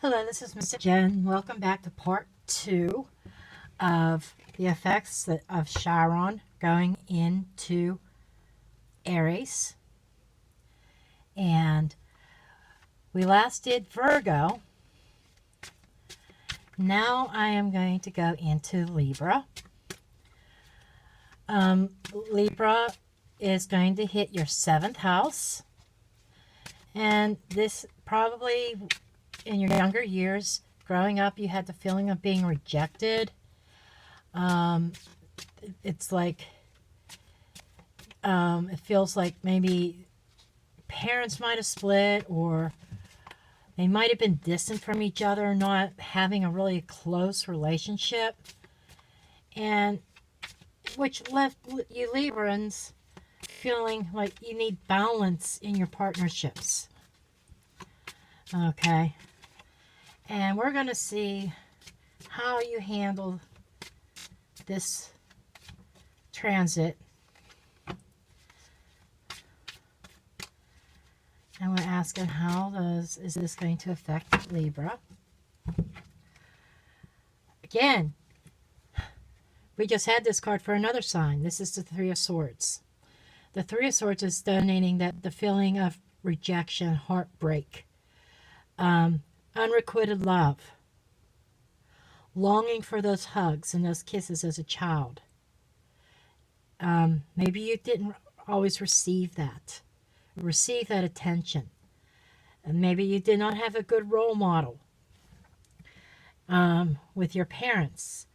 Hello, this is Miss Jen. Welcome back to part 2 of the effects of Chiron going into Aries. And we last did Virgo. Now I am going to go into Libra. Libra is going to hit your 7th house. And this probably in your younger years, growing up, you had the feeling of being rejected. It's like, it feels like maybe parents might have split, or they might have been distant from each other, not having a really close relationship. And which left you Librans feeling like you need balance in your partnerships. Okay. And we're going to see how you handle this transit. And we're asking, is this going to affect Libra? Again, we just had this card for another sign. This is the Three of Swords. The Three of Swords is denoting that the feeling of rejection, heartbreak, unrequited love, longing for those hugs and those kisses as a child. Maybe you didn't always receive that attention. And maybe you did not have a good role model with your parents.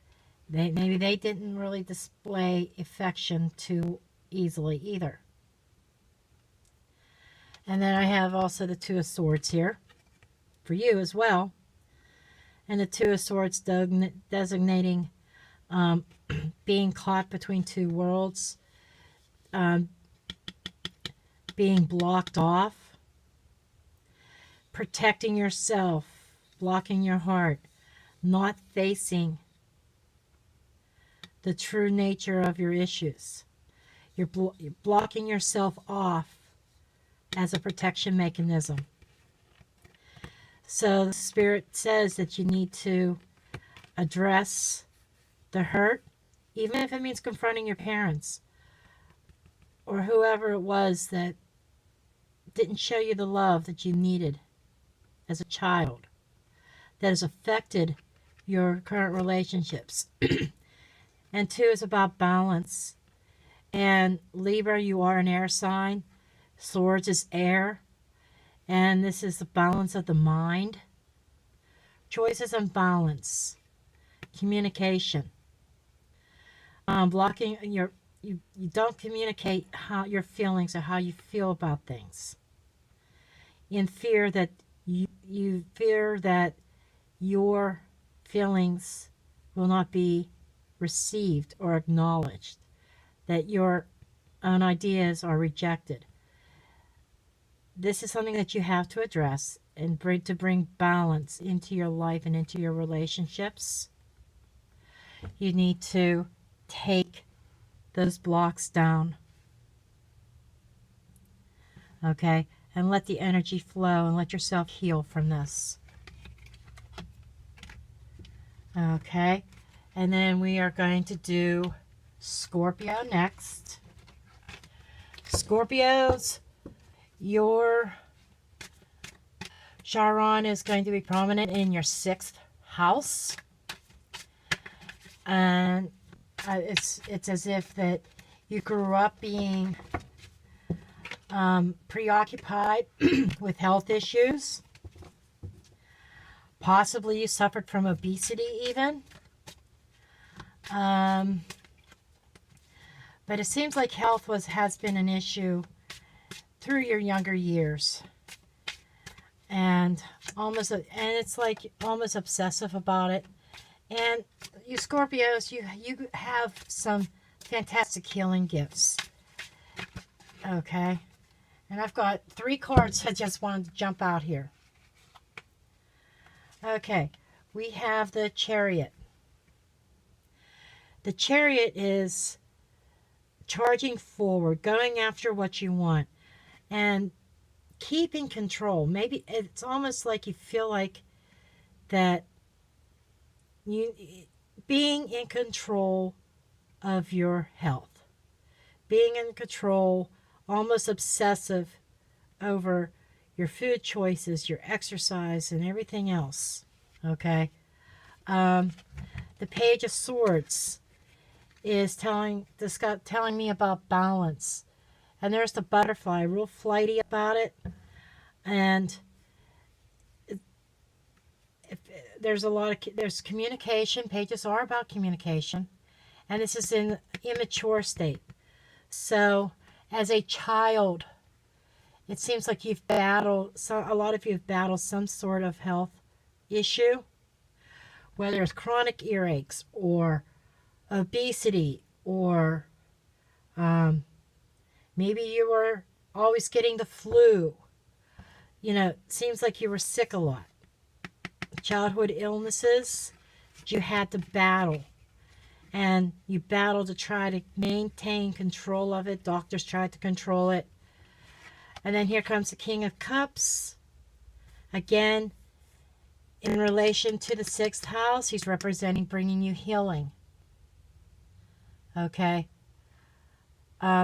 Maybe they didn't really display affection too easily either. And then I have also the Two of Swords here for you as well. And the Two of Swords designating being caught between two worlds, being blocked off, protecting yourself, blocking your heart, not facing the true nature of your issues. You're blocking yourself off as a protection mechanism. So the Spirit says that you need to address the hurt, even if it means confronting your parents or whoever it was that didn't show you the love that you needed as a child, that has affected your current relationships. And 2 is about balance. And Libra, you are an air sign. Swords is air. And this is the balance of the mind. Choices and balance. Communication. Blocking you don't communicate how your feelings or how you feel about things. In fear that you fear that your feelings will not be received or acknowledged, that your own ideas are rejected. This is something that you have to address and bring balance into your life and into your relationships. You need to take those blocks down. Okay? And let the energy flow and let yourself heal from this. Okay? And then we are going to do Scorpio next. Scorpios, your Chiron is going to be prominent in your 6th house. And it's as if that you grew up being preoccupied with health issues. Possibly you suffered from obesity even. But it seems like health has been an issue through your younger years. And it's like almost obsessive about it. And you Scorpios, you have some fantastic healing gifts. Okay. And I've got 3 cards I just wanted to jump out here. Okay. We have the Chariot. The Chariot is charging forward, going after what you want, and keeping control. Maybe it's almost like you feel like that you being in control of your health, being in control, almost obsessive over your food choices, your exercise, and everything else. Okay. The Page of Swords is telling me about balance, and there's the butterfly, real flighty about it, and there's communication. Pages are about communication, and this is in immature state. So, as a child, it seems like a lot of you have battled some sort of health issue, whether it's chronic earaches or obesity, or maybe you were always getting the flu. It seems like you were sick a lot. Childhood illnesses that you had to battle. And you battled to try to maintain control of it. Doctors tried to control it. And then here comes the King of Cups. Again, in relation to the 6th house, he's representing bringing you healing. Okay?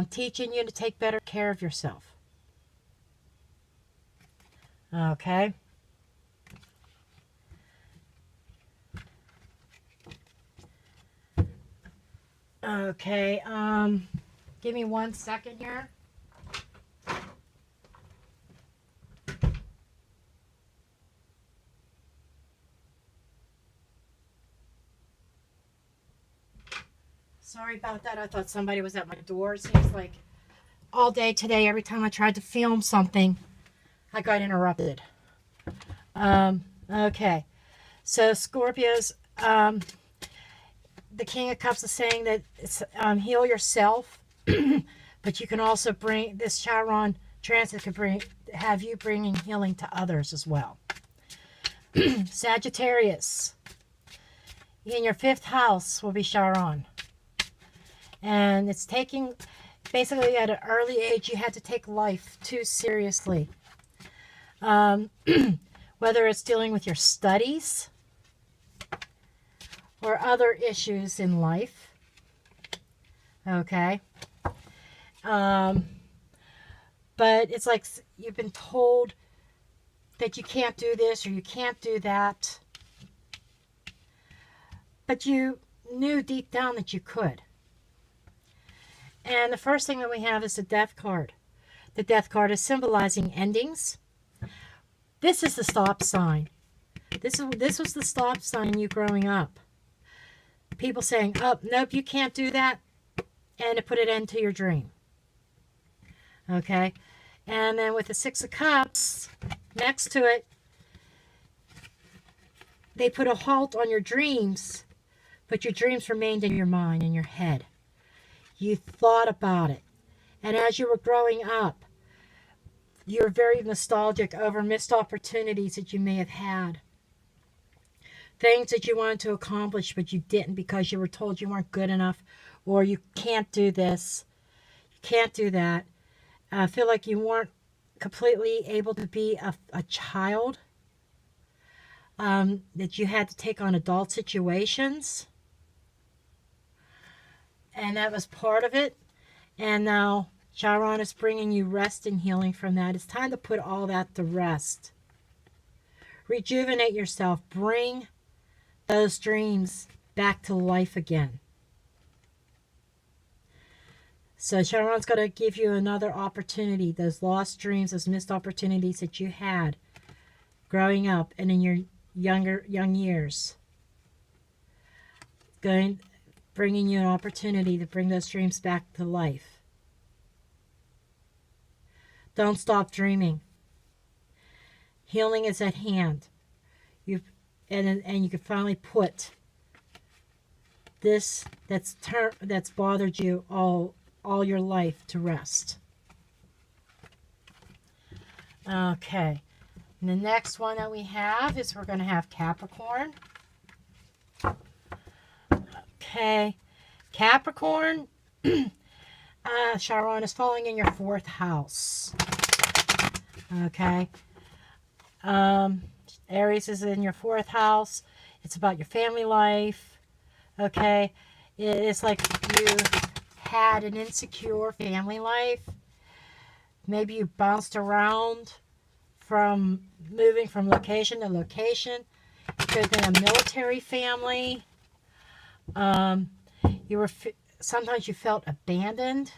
Teaching you to take better care of yourself. Okay? Okay, give me 1 second here. Sorry about that. I thought somebody was at my door. It seems like all day today, every time I tried to film something, I got interrupted. Okay. So Scorpios, the King of Cups is saying that it's, heal yourself, but you can also bring this Chiron transit could have you bringing healing to others as well. Sagittarius, in your 5th house will be Chiron. And it's basically at an early age, you had to take life too seriously. Whether it's dealing with your studies or other issues in life. Okay. But it's like you've been told that you can't do this or you can't do that. But you knew deep down that you could. And the first thing that we have is the Death card. The Death card is symbolizing endings. This is the stop sign. This was the stop sign in you growing up. People saying, oh, nope, you can't do that. And to put an end to your dream. Okay? And then with the 6 of Cups, next to it, they put a halt on your dreams, but your dreams remained in your mind, in your head. You thought about it. And as you were growing up, you were very nostalgic over missed opportunities that you may have had. Things that you wanted to accomplish, but you didn't because you were told you weren't good enough, or you can't do this, you can't do that. I feel like you weren't completely able to be a child, that you had to take on adult situations. And that was part of it. And now Chiron is bringing you rest and healing from that. It's time to put all that to rest. Rejuvenate yourself. Bring those dreams back to life again. So Chiron's going to give you another opportunity. Those lost dreams, those missed opportunities that you had growing up and in your young years. Bringing you an opportunity to bring those dreams back to life. Don't stop dreaming. Healing is at hand. And you can finally put this that's bothered you all your life to rest. Okay. And the next one that we have is we're going to have Capricorn. Okay, Capricorn, Chiron is falling in your 4th house. Okay, Aries is in your 4th house. It's about your family life. Okay? It's like you had an insecure family life. Maybe you bounced around from moving from location to location. It could have been a military family. You were sometimes you felt abandoned.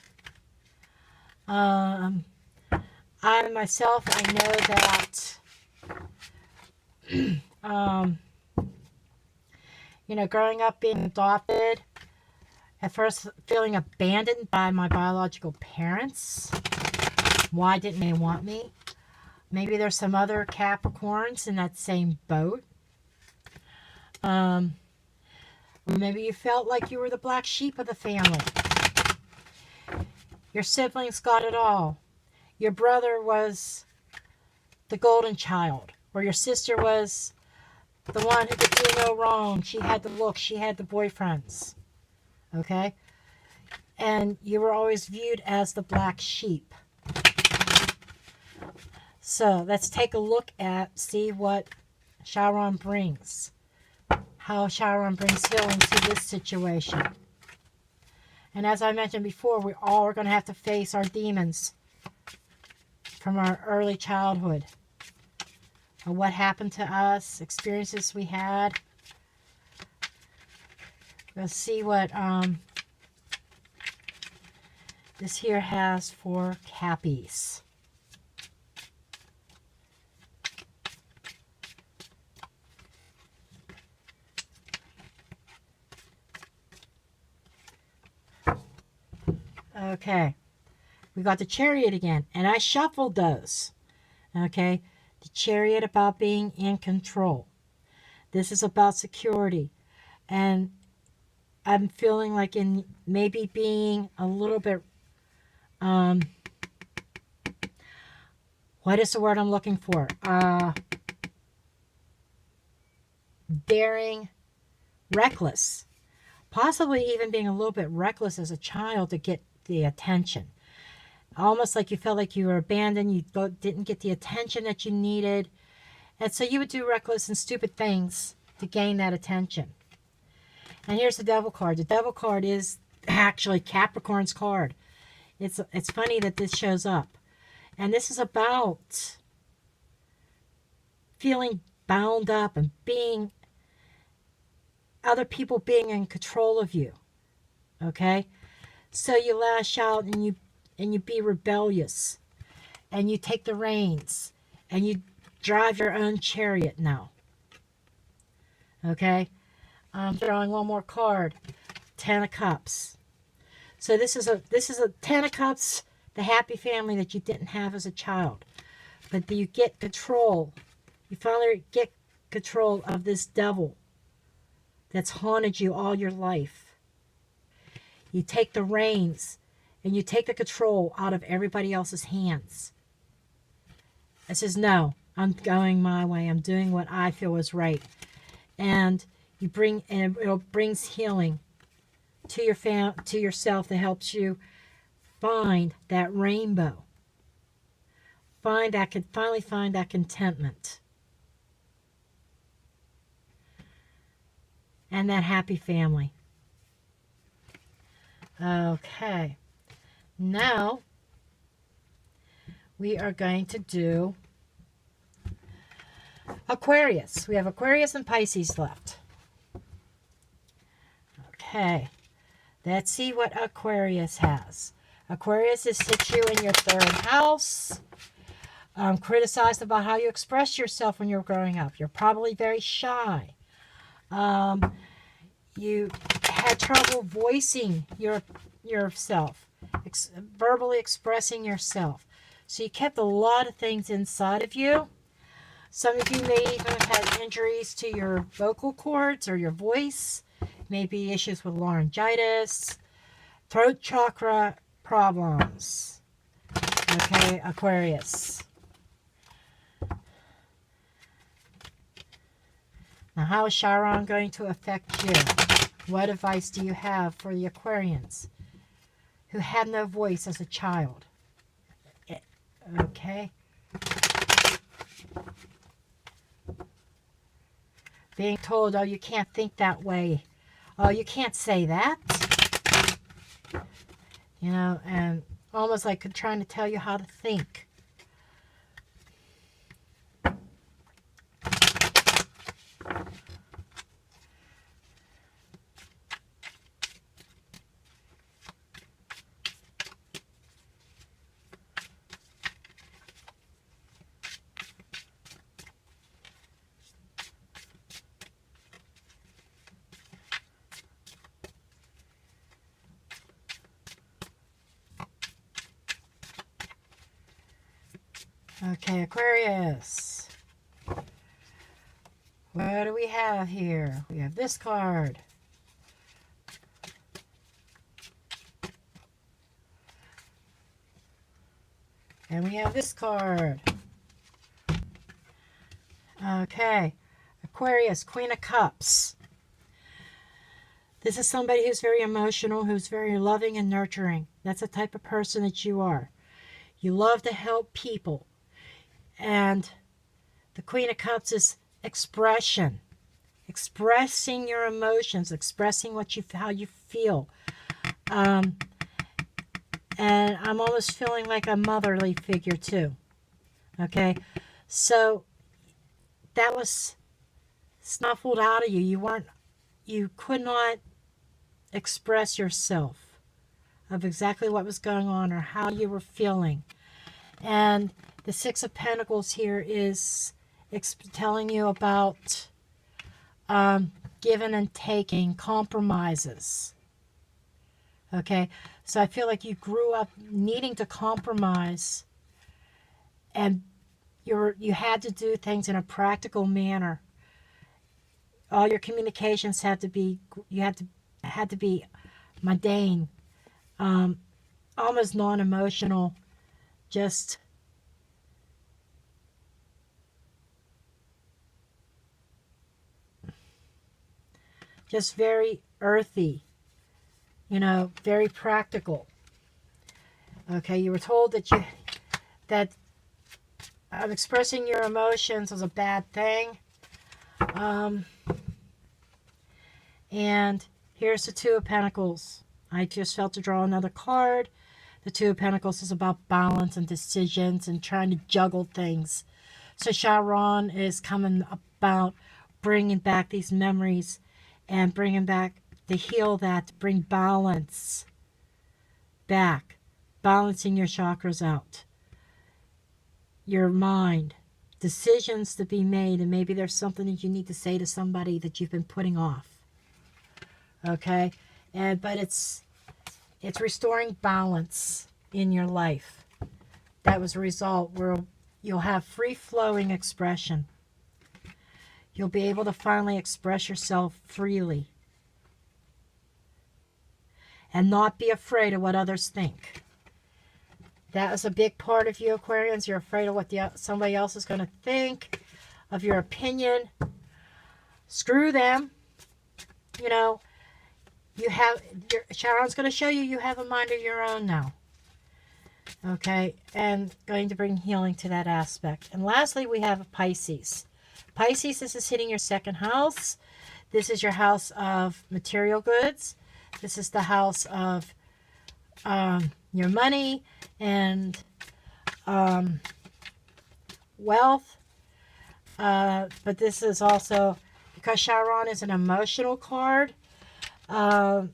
I myself, I know that you know, growing up being adopted, at first feeling abandoned by my biological parents. Why didn't they want me? Maybe there's some other Capricorns in that same boat. Maybe you felt like you were the black sheep of the family. Your siblings got it all. Your brother was the golden child, or your sister was the one who could do no wrong. She had the look, she had the boyfriends. Okay? And you were always viewed as the black sheep. So let's take a look at, see what Chiron brings. How Chiron brings healing to this situation. And as I mentioned before, we all are going to have to face our demons from our early childhood. Or what happened to us, experiences we had. Let's see what this here has for Cappies. Okay, we got the Chariot again, and I shuffled those. Okay, the Chariot about being in control. This is about security, and I'm feeling like in maybe being a little bit, what is the word I'm looking for? Daring, reckless. Possibly even being a little bit reckless as a child to get the attention. Almost like you felt like you were abandoned, you didn't get the attention that you needed. And so you would do reckless and stupid things to gain that attention. And here's the Devil card. The Devil card is actually Capricorn's card. It's funny that this shows up. And this is about feeling bound up and being, other people being in control of you. Okay? So you lash out and you be rebellious. And you take the reins. And you drive your own chariot now. Okay? I'm drawing one more card. 10 of Cups. So this is a 10 of Cups, the happy family that you didn't have as a child. But you get control. You finally get control of this devil that's haunted you all your life. You take the reins and you take the control out of everybody else's hands. It says, no, I'm going my way. I'm doing what I feel is right. And you bring, and it brings healing to your to yourself that helps you find that rainbow. Finally find that contentment. And that happy family. Okay. Now, we are going to do Aquarius. We have Aquarius and Pisces left. Okay. Let's see what Aquarius has. Aquarius is hit you in your 3rd house. Criticized about how you express yourself when you're growing up. You're probably very shy. You had trouble voicing yourself, verbally expressing yourself. So you kept a lot of things inside of you. Some of you may even have had injuries to your vocal cords or your voice. Maybe issues with laryngitis, throat chakra problems. Okay, Aquarius. Now, how is Chiron going to affect you? What advice do you have for the Aquarians who had no voice as a child? Okay. Being told, oh, you can't think that way. Oh, you can't say that. You know, and almost like trying to tell you how to think. Okay, Aquarius. What do we have here? We have this card. And we have this card. Okay, Aquarius, Queen of Cups. This is somebody who's very emotional, who's very loving and nurturing. That's the type of person that you are. You love to help people. And the Queen of Cups is expression. Expressing your emotions, expressing how you feel. And I'm almost feeling like a motherly figure too. Okay, so that was snuffled out of you. You could not express yourself of exactly what was going on or how you were feeling. And the Six of Pentacles here is telling you about giving and taking, compromises. Okay, so I feel like you grew up needing to compromise, and you had to do things in a practical manner. All your communications had to be mundane, almost non-emotional, just very earthy, you know, very practical. Okay, you were told that expressing your emotions was a bad thing. And here's the Two of Pentacles. I just felt to draw another card. The Two of Pentacles is about balance and decisions and trying to juggle things. So Chiron is coming about bringing back these memories and bringing back to heal that, to bring balance back, balancing your chakras out, your mind, decisions to be made, and maybe there's something that you need to say to somebody that you've been putting off. Okay, but it's restoring balance in your life. That was a result where you'll have free-flowing expression. You'll be able to finally express yourself freely and not be afraid of what others think. That is a big part of you, Aquarians. You're afraid of what somebody else is going to think, of your opinion. Screw them. You know, Chiron's going to show you have a mind of your own now. Okay, and going to bring healing to that aspect. And lastly, we have Pisces. Pisces, this is hitting your second house. This is your house of material goods. This is the house of your money and wealth. But this is also, because Chiron is an emotional card, the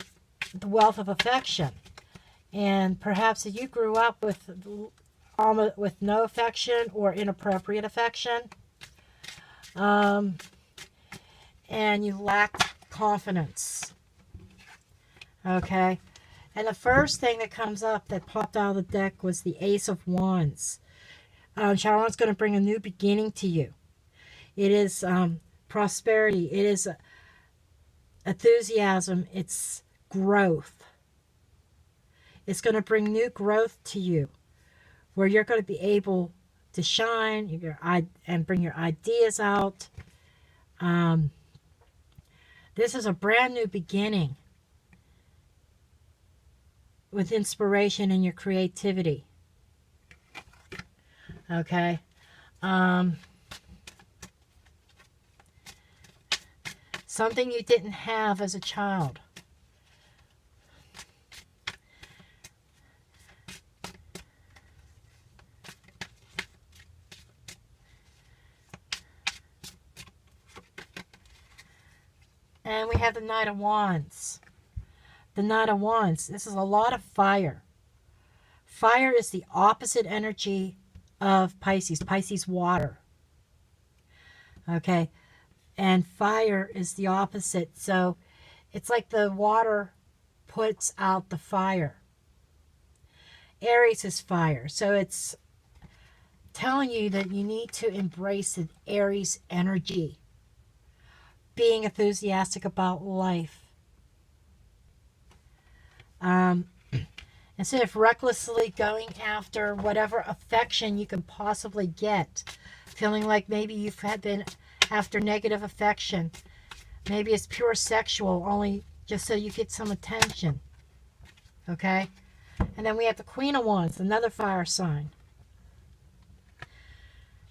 wealth of affection. And perhaps you grew up with no affection or inappropriate affection. And you lacked confidence. Okay. And the first thing that comes up that popped out of the deck was the Ace of Wands. Chiron's going to bring a new beginning to you. It is prosperity. It is enthusiasm. It's growth. It's going to bring new growth to you, where you're going to be able to shine and bring your ideas out. This is a brand new beginning with inspiration in your creativity. Okay. something you didn't have as a child. And we have the Knight of Wands. The Knight of Wands. This is a lot of fire. Fire is the opposite energy of Pisces. Pisces, water. Okay. And fire is the opposite. So it's like the water puts out the fire. Aries is fire. So it's telling you that you need to embrace the Aries energy. Being enthusiastic about life. Instead of recklessly going after whatever affection you can possibly get. Feeling like maybe you've been after negative affection. Maybe it's pure sexual, only just so you get some attention. Okay? And then we have the Queen of Wands, another fire sign.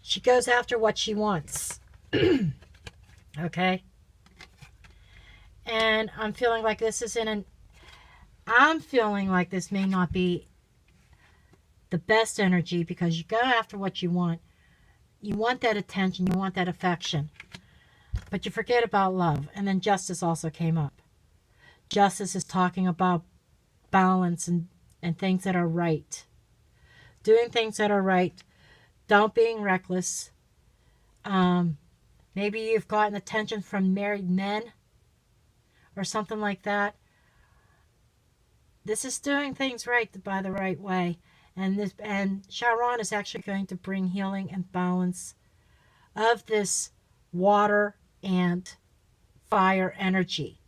She goes after what she wants. Okay? And I'm feeling like this is I'm feeling like this may not be the best energy, because you go after what you want. You want that attention. You want that affection. But you forget about love. And then Justice also came up. Justice is talking about balance and things that are right. Doing things that are right. Don't being reckless. Maybe you've gotten attention from married men or something like that. This is doing things right by the right way. And Chiron is actually going to bring healing and balance of this water and fire energy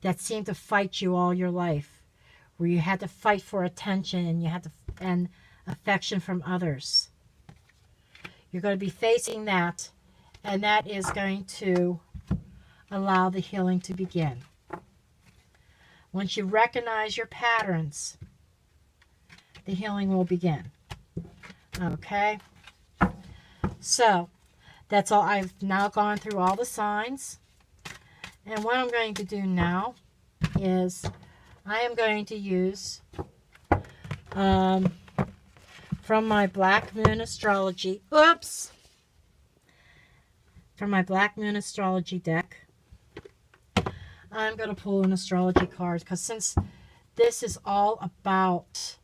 that seemed to fight you all your life, where you had to fight for attention and you had to and affection from others. You're going to be facing that, and that is going to allow the healing to begin. Once you recognize your patterns, the healing will begin. Okay? So, that's all. I've now gone through all the signs. And what I'm going to do now is I am going to use from my Black Moon Astrology, from my Black Moon Astrology deck, I'm going to pull an astrology card, because since this is all about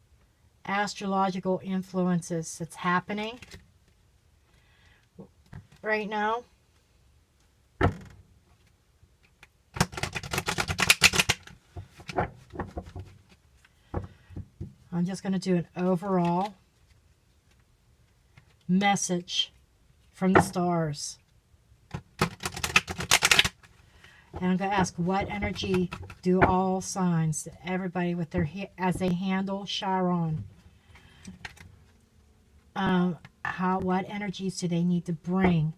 astrological influences that's happening right now, I'm just going to do an overall message from the stars. And I'm going to ask, what energy do all signs, everybody with their, as they handle Chiron, what energies do they need to bring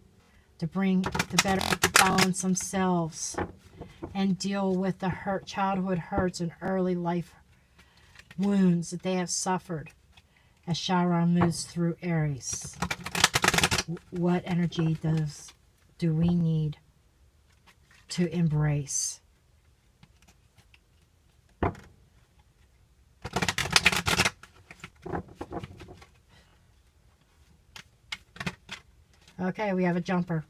to better balance themselves and deal with the childhood hurts and early life wounds that they have suffered as Chiron moves through Aries? What energy do we need to embrace? Okay, we have a jumper.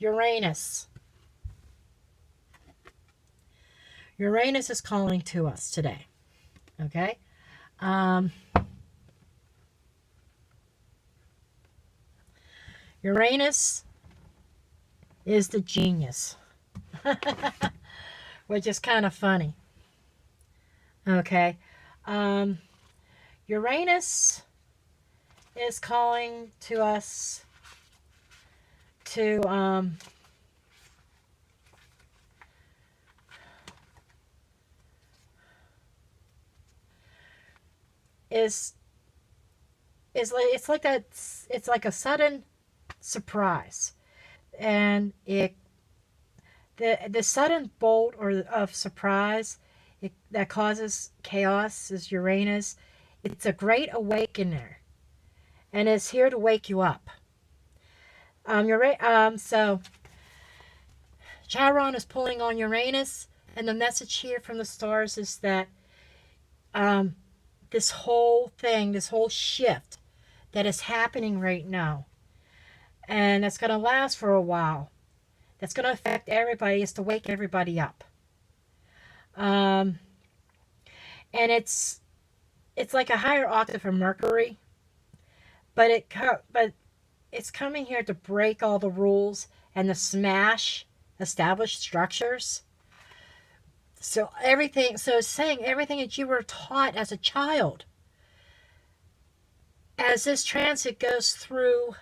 Uranus. Uranus is calling to us today. Okay? Uranus is the genius, which is kind of funny. Okay? Uranus is calling to us to it's like a sudden surprise, and the sudden bolt of surprise that causes chaos is Uranus. It's a great awakener, and it's here to wake you up. So Chiron is pulling on Uranus, and the message here from the stars is that this whole thing, this whole shift that is happening right now, and that's going to last for a while, that's going to affect everybody, is to wake everybody up. And it's like a higher octave of Mercury, but it's coming here to break all the rules and to smash established structures. So it's saying everything that you were taught as a child, as this transit goes through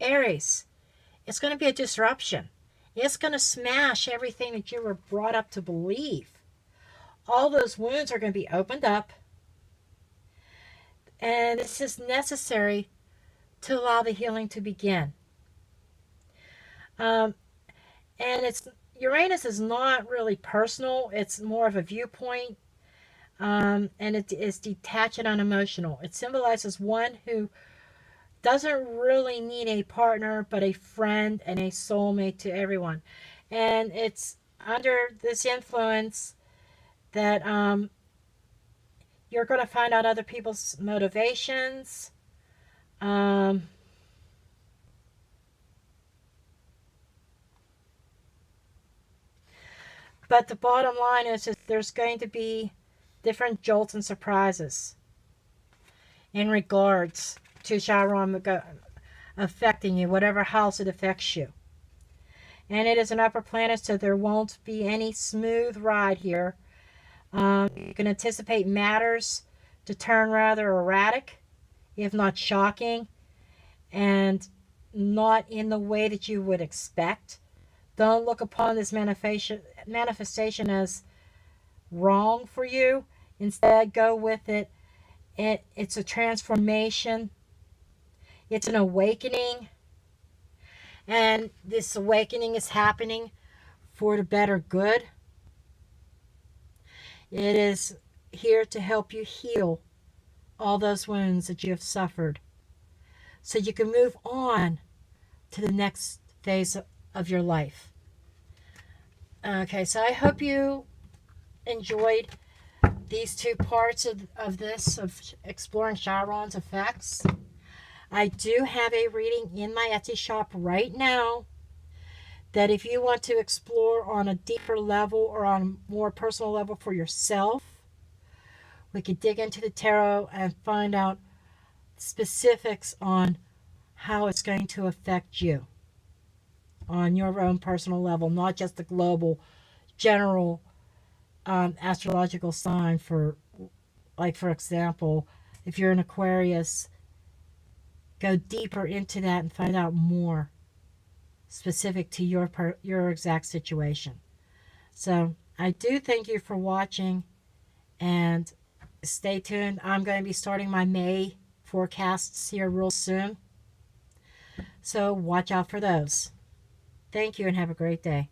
Aries, it's going to be a disruption. It's going to smash everything that you were brought up to believe. All those wounds are going to be opened up. And this is necessary to allow the healing to begin. And Uranus is not really personal. It's more of a viewpoint. And it is detached and unemotional. It symbolizes one who doesn't really need a partner, but a friend and a soulmate to everyone. And it's under this influence that you're going to find out other people's motivations. But the bottom line is that there's going to be different jolts and surprises in regards to Chiron affecting you, whatever house it affects you. And it is an upper planet, so there won't be any smooth ride here. You can anticipate matters to turn rather erratic, if not shocking, and not in the way that you would expect. Don't look upon this manifestation as wrong for you. Instead, go with it. It's a transformation. It's an awakening. And this awakening is happening for the better good. It is here to help you heal all those wounds that you have suffered, so you can move on to the next phase of your life. Okay, so I hope you enjoyed these two parts of this, of exploring Chiron's effects. I do have a reading in my Etsy shop right now that if you want to explore on a deeper level or on a more personal level for yourself, we could dig into the tarot and find out specifics on how it's going to affect you on your own personal level, not just the global, general astrological sign. For example, if you're an Aquarius, go deeper into that and find out more specific to your exact situation. So I do thank you for watching, and stay tuned. I'm going to be starting my May forecasts here real soon, so watch out for those. Thank you and have a great day.